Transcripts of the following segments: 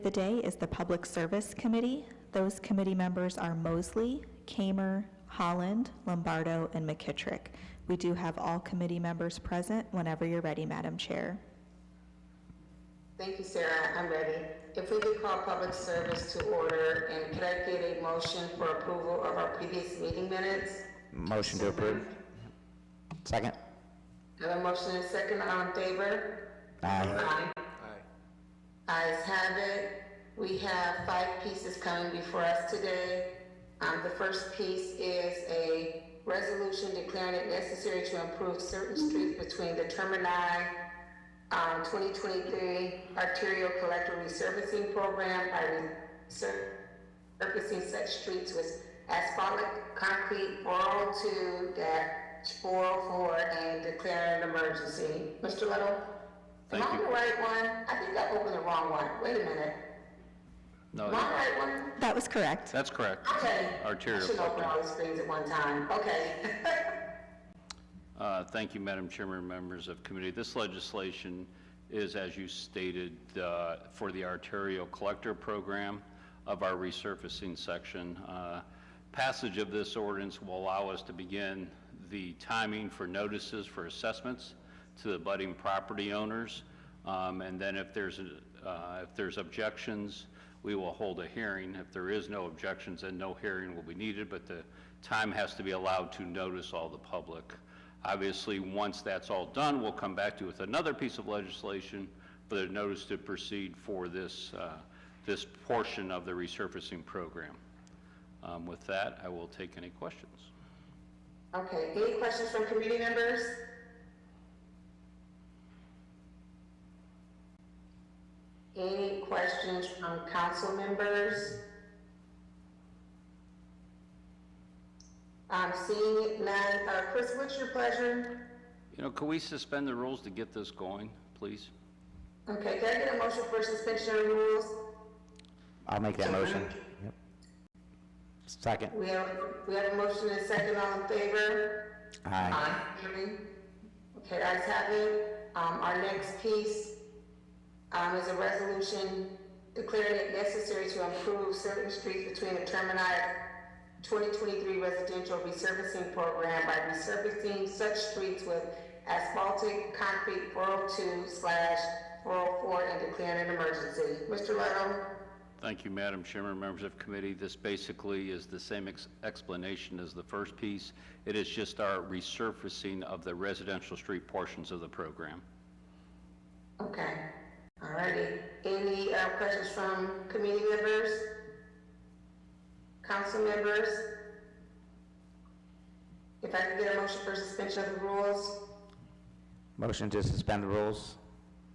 The day is the Public Service Committee. Those committee members are Mosley, Kamer, Holland, Lombardo, and McKittrick. We do have all committee members present whenever you're ready, Madam Chair. Thank you, Sarah. I'm ready. If we could call public service to order, and could I get a motion for approval of our previous meeting minutes? Motion to approve. Second. I have a motion and a second. All in favor? Aye. Ayes have it. We have 5 pieces coming before us today. The first piece is a resolution declaring it necessary to improve certain streets between the Termini 2023 Arterial Collector Resurfacing Program by resurfacing such streets with asphalt, concrete 402-404 and declaring an emergency. Mr. Little? Am I on the right one? I think I opened the wrong one. Wait a minute. No, Am I on the right one? That was correct. that's correct. Okay. Arterial I should open collector. all the screens at one time. Okay. Thank you, Madam Chairman and members of committee. This legislation is, as you stated, for the arterial collector program of our resurfacing section. Passage of this ordinance will allow us to begin the timing for notices for assessments to the budding property owners, and then if there's objections, we will hold a hearing. If there is no objections, then no hearing will be needed, but the time has to be allowed to notice all the public. Obviously, once that's all done, we'll come back to you with another piece of legislation for the notice to proceed for this, this portion of the resurfacing program. With that, I will take any questions. Okay. Any questions from committee members? Any questions from council members? Seeing none. Chris, what's your pleasure? You know, could we suspend the rules to get this going, please? Okay, can I get a motion for suspension of rules? I'll make that motion. Yep. Second. We have a motion and a second. All in favor? Aye. Okay, ayes have it. Our next piece is a resolution declaring it necessary to improve certain streets between the Termini 2023 Residential Resurfacing Program by resurfacing such streets with asphaltic concrete 402/404 and declaring an emergency. Mr. Little? Thank you, Madam Chairman, members of committee. This basically is the same explanation as the first piece. It is just our resurfacing of the residential street portions of the program. Okay. All righty. Any questions from committee members? Council members? If I could get a motion for suspension of the rules? Motion to suspend the rules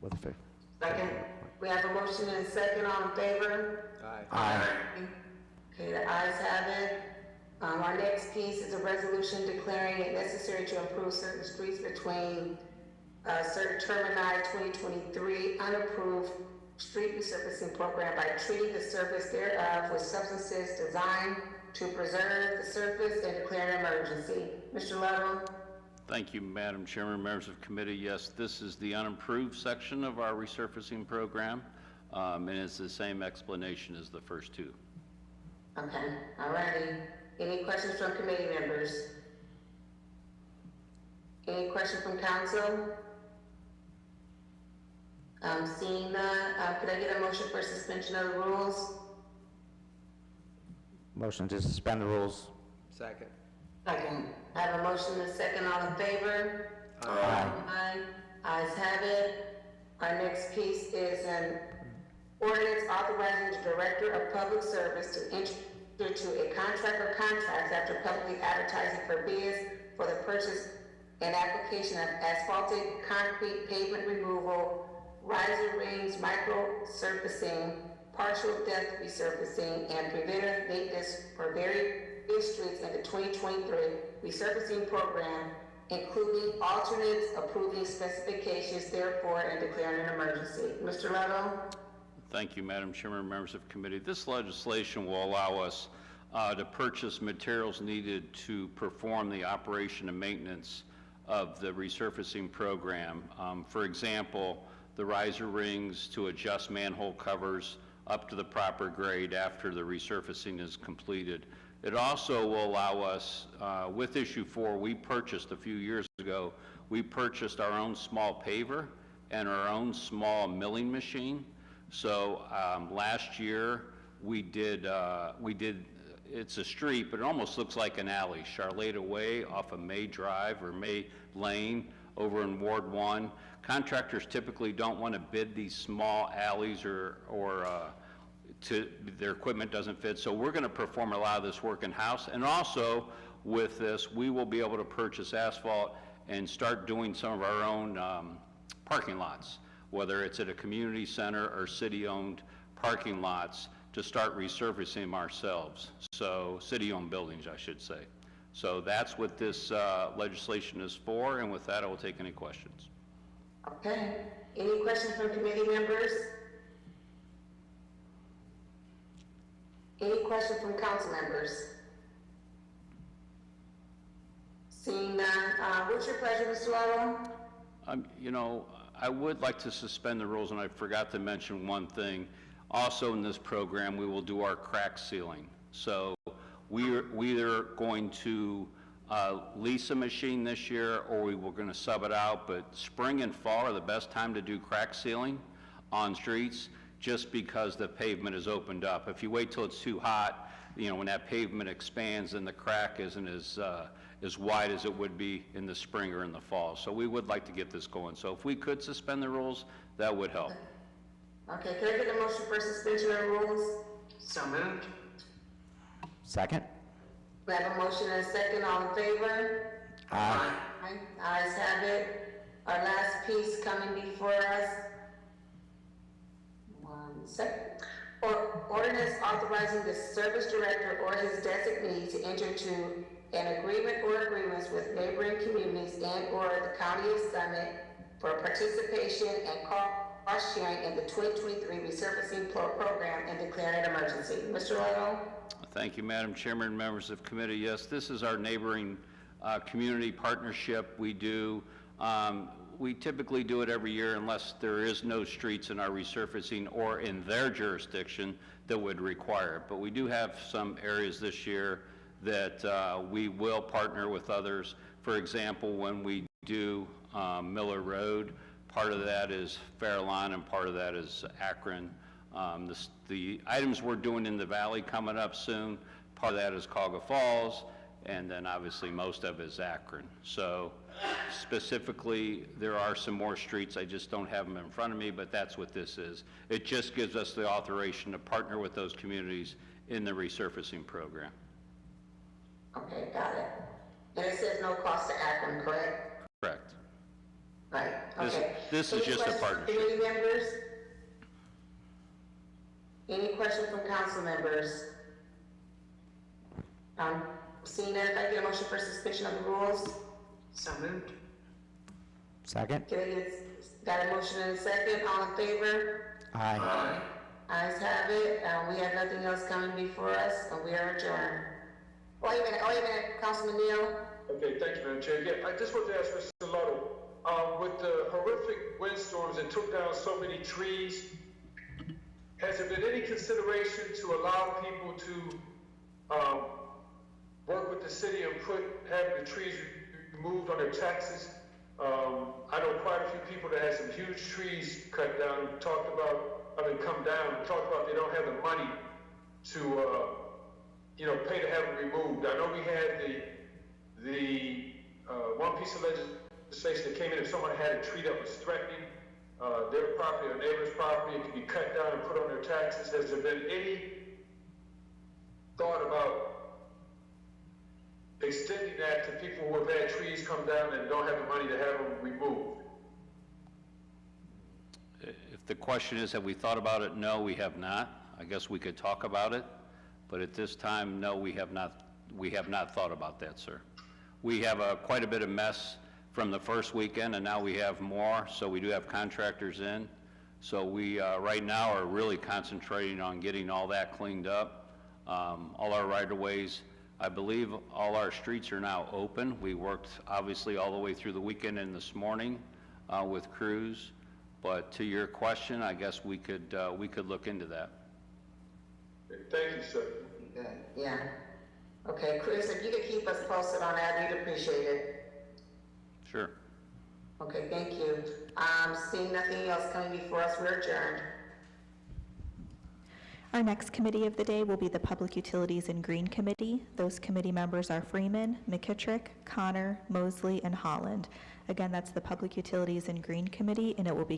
with effect. Second. We have a motion and a second. All in favor? Aye. Okay, the ayes have it. Our next piece is a resolution declaring it necessary to improve certain streets between certain Termini 2023 unapproved street resurfacing program by treating the surface thereof with substances designed to preserve the surface and declare an emergency. Mr. Little? Thank you, Madam Chairman, members of committee. Yes, this is the unimproved section of our resurfacing program, and it's the same explanation as the first two. Okay, all righty. Any questions from committee members? Any questions from council? Seeing none, could I get a motion for suspension of the rules? Motion to suspend the rules. Second. Second. I have a motion and a second. All in favor? Aye. Aye. Ayes have it. Our next piece is an ordinance authorizing the Director of Public Service to enter into a contract or contracts after publicly advertising for bids for the purchase and application of asphaltic concrete pavement removal, riser rings, micro surfacing, partial depth resurfacing, and preventive maintenance for various streets in the 2023 resurfacing program, including alternates, approving specifications, therefore, and declaring an emergency. Mr. Little? Thank you, Madam Chairman, members of committee. This legislation will allow us to purchase materials needed to perform the operation and maintenance of the resurfacing program. For example, the riser rings to adjust manhole covers up to the proper grade after the resurfacing is completed. It also will allow us, with issue 4, we purchased a few years ago, we purchased our own small paver and our own small milling machine. So last year we did, it's a street, but it almost looks like an alley, Charlotte Way off of May Drive or May Lane over in Ward 1. Contractors typically don't want to bid these small alleys or their equipment doesn't fit, so we're going to perform a lot of this work in-house. And also with this, we will be able to purchase asphalt and start doing some of our own parking lots, whether it's at a community center or city-owned parking lots, to start resurfacing them ourselves. So city-owned buildings, I should say. So that's what this legislation is for, and with that, I will take any questions. Okay. Any questions from committee members? Any questions from council members? Seeing none, what's your pleasure, Mr. Lotto? You know, I would like to suspend the rules, and I forgot to mention one thing. Also in this program, we will do our crack sealing. So we are going to lease a machine this year, or we were going to sub it out, but spring and fall are the best time to do crack sealing on streets, just because the pavement is opened up. If you wait till it's too hot, you know, when that pavement expands, then the crack isn't as wide as it would be in the spring or in the fall. So we would like to get this going. So if we could suspend the rules, that would help. Okay, can I get a motion for suspension of rules? So moved. Second? We have a motion and a second, all in favor? Aye. Aye. Ayes have it. Our last piece coming before us. One second. Ordinance authorizing the service director or his designee to enter into an agreement or agreements with neighboring communities and/or the County of Summit for participation and cost sharing in the 2023 resurfacing program and declare an emergency. Mr. Lotto? Thank you, Madam Chairman and members of committee. Yes, this is our neighboring community partnership we do. We typically do it every year unless there is no streets in our resurfacing or in their jurisdiction that would require it. But we do have some areas this year that we will partner with others. For example, when we do Miller Road, part of that is Fairlawn and part of that is Akron. The items we're doing in the valley coming up soon, part of that is Cauga Falls, and then obviously most of it is Akron. So specifically, there are some more streets, I just don't have them in front of me, but that's what this is. It just gives us the authorization to partner with those communities in the resurfacing program. Okay, got it. And it says no cost to Akron, correct? Correct. Right, This- okay. this is Any just a questions from partnership. Committee members? Any questions from council members? Seeing that, if I get a motion for suspension of the rules, So moved. Second? can I get, got a motion and a second, all in favor? Aye. Ayes have it, we have nothing else coming before us, and we are adjourned. Wait a minute, Councilman Neal? Okay, thank you, Madam Chair. Yeah, I just wanted to ask Mr. Lotto, with the horrific windstorms that took down so many trees, has there been any consideration to allow people to work with the city and have the trees removed on their taxes? I know quite a few people that had some huge trees cut down, come down, and talked about they don't have the money to, pay to have them removed. I know we had the one piece of legislation that came in, if someone had a tree that was threatening their property or neighbor's property, it could be cut down and put on their taxes. Has there been any thought about extending that to people who have had trees come down and don't have the money to have them removed? If the question is, have we thought about it? No, we have not. I guess we could talk about it, but at this time, no, we have not thought about that, sir. We have quite a bit of mess from the first weekend, and now we have more, so we do have contractors in. So we, right now, are really concentrating on getting all that cleaned up. All our right-of-ways, I believe all our streets are now open. We worked, obviously, all the way through the weekend and this morning with crews. But to your question, I guess we could look into that. Thank you, sir. Good, yeah. Okay, Chris, if you could keep us posted on that, we'd appreciate it. Sure. Okay, thank you. Seeing nothing else coming before us, we're adjourned. Our next committee of the day will be the Public Utilities and Green Committee. Those committee members are Freeman, McKittrick, Connor, Mosley, and Holland. Again, that's the Public Utilities and Green Committee, and it will be